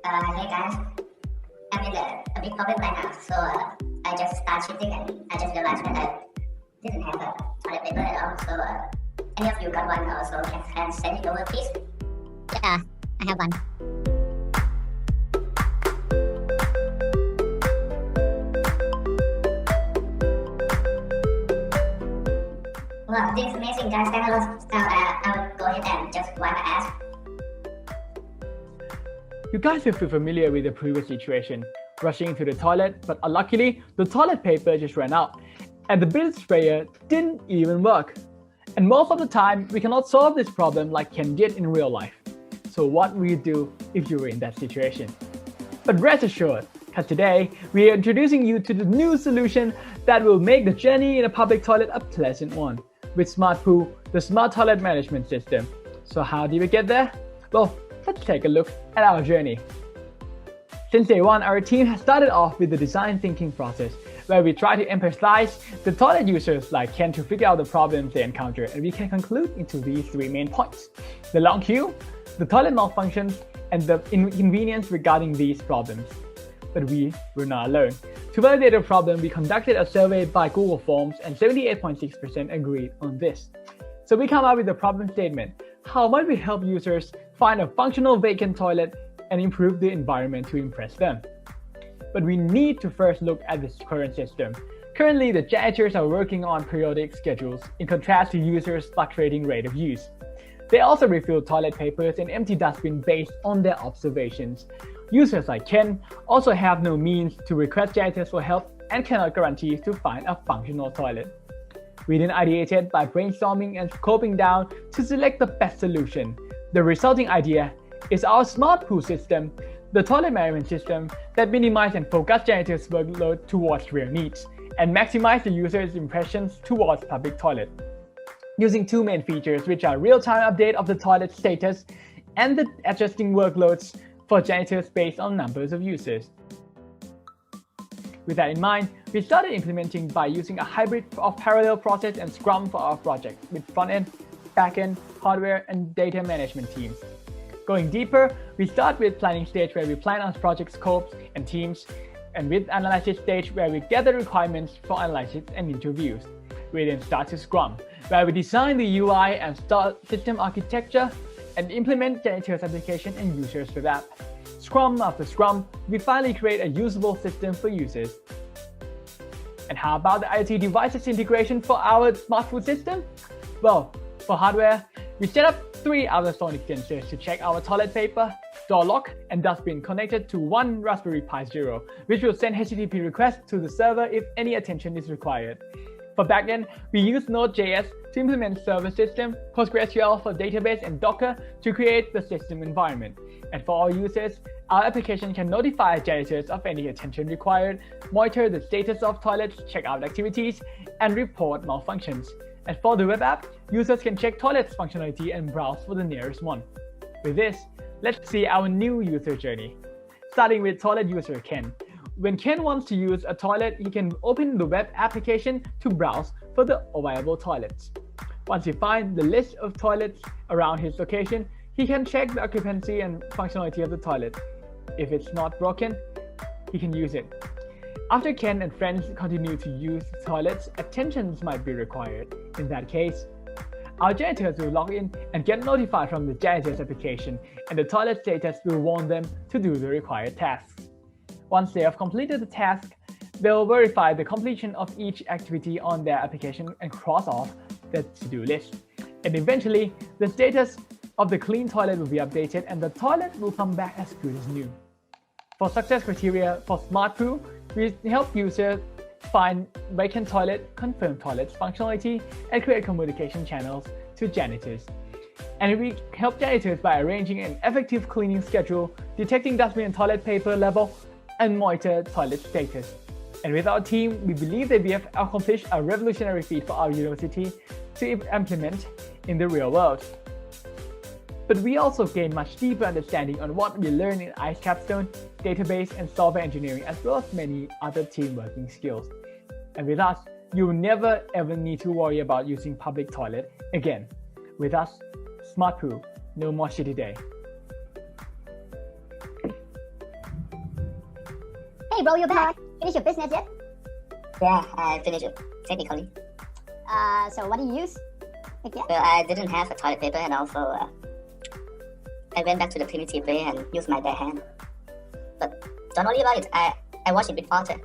Hey guys, I'm in a big problem right now. So I just start shifting and I just realized that I didn't have a toilet paper at all. So any of you got one also can send it over, please. Yeah, I have one. Wow, this is amazing, guys. Thanks a lot. Now I will go ahead and just wipe my ass. You guys will feel familiar with the previous situation, rushing to the toilet, but unluckily, the toilet paper just ran out, and the bin sprayer didn't even work. And most of the time, we cannot solve this problem like Ken did in real life. So what will you do if you were in that situation? But rest assured, because today, we are introducing you to the new solution that will make the journey in a public toilet a pleasant one, with SmartPoo, the smart toilet management system. So how did we get there? Well, let's take a look at our journey. Since day one, our team has started off with the design thinking process, where we try to empathize the toilet users like Ken to figure out the problems they encounter, and we can conclude into these three main points: the long queue, the toilet malfunctions, and the inconvenience regarding these problems. But we were not alone. To validate the problem, we conducted a survey by Google Forms, and 78.6% agreed on this. So we come up with the problem statement: how might we help users find a functional vacant toilet and improve the environment to impress them? But we need to first look at this current system. Currently, the janitors are working on periodic schedules in contrast to users' fluctuating rate of use. They also refill toilet papers and empty dustbins based on their observations. Users like Ken also have no means to request janitors for help and cannot guarantee to find a functional toilet. We then ideated by brainstorming and scoping down to select the best solution. The resulting idea is our SmartPoo system, the toilet management system that minimizes and focuses janitors' workload towards real needs and maximizes the user's impressions towards public toilet. Using two main features, which are real-time update of the toilet status and the adjusting workloads for janitors based on numbers of users. With that in mind, we started implementing by using a hybrid of parallel process and Scrum for our project, with front-end, back-end, hardware, and data management teams. Going deeper, we start with planning stage where we plan our project scopes and teams, and with analysis stage where we gather requirements for analysis and interviews. We then start to Scrum, where we design the UI and start system architecture and implement janitors application and users web app. Scrum after Scrum, we finally create a usable system for users. And how about the IoT devices integration for our SmartPoo system? Well, for hardware, we set up 3 ultrasonic sensors to check our toilet paper, door lock, and dustbin connected to one Raspberry Pi Zero, which will send HTTP requests to the server if any attention is required. For backend, we use Node.js to implement server system, PostgreSQL for database, and Docker to create the system environment. And for all users, our application can notify janitors of any attention required, monitor the status of toilets, check out activities, and report malfunctions. And for the web app, users can check toilets functionality and browse for the nearest one. With this, let's see our new user journey. Starting with toilet user Ken. When Ken wants to use a toilet, he can open the web application to browse for the available toilets. Once he finds the list of toilets around his location, he can check the occupancy and functionality of the toilet. If it's not broken, he can use it. After Ken and friends continue to use the toilets, attentions might be required. In that case, our janitors will log in and get notified from the janitors application, and the toilet status will warn them to do the required tasks. Once they have completed the task, they will verify the completion of each activity on their application and cross off the to-do list. And eventually, the status of the clean toilet will be updated and the toilet will come back as good as new. For success criteria for SmartPoo, we help users find vacant toilet, confirm toilets functionality, and create communication channels to janitors. And we help janitors by arranging an effective cleaning schedule, detecting dustbin and toilet paper level, and monitor toilet status. And with our team, we believe that we have accomplished a revolutionary feat for our university to implement in the real world. But we also gain much deeper understanding on what we learn in ICE Capstone, database, and software engineering, as well as many other team working skills. And with us, you will never ever need to worry about using public toilet again. With us, SmartPoo, no more shitty day. bro, you back. Finish your business yet? Yeah, I finished it, technically. So what do you use? Again? Well, I didn't have a toilet paper, and also I went back to the primitive way and used my bare hand. But don't worry about it, I washed it with water.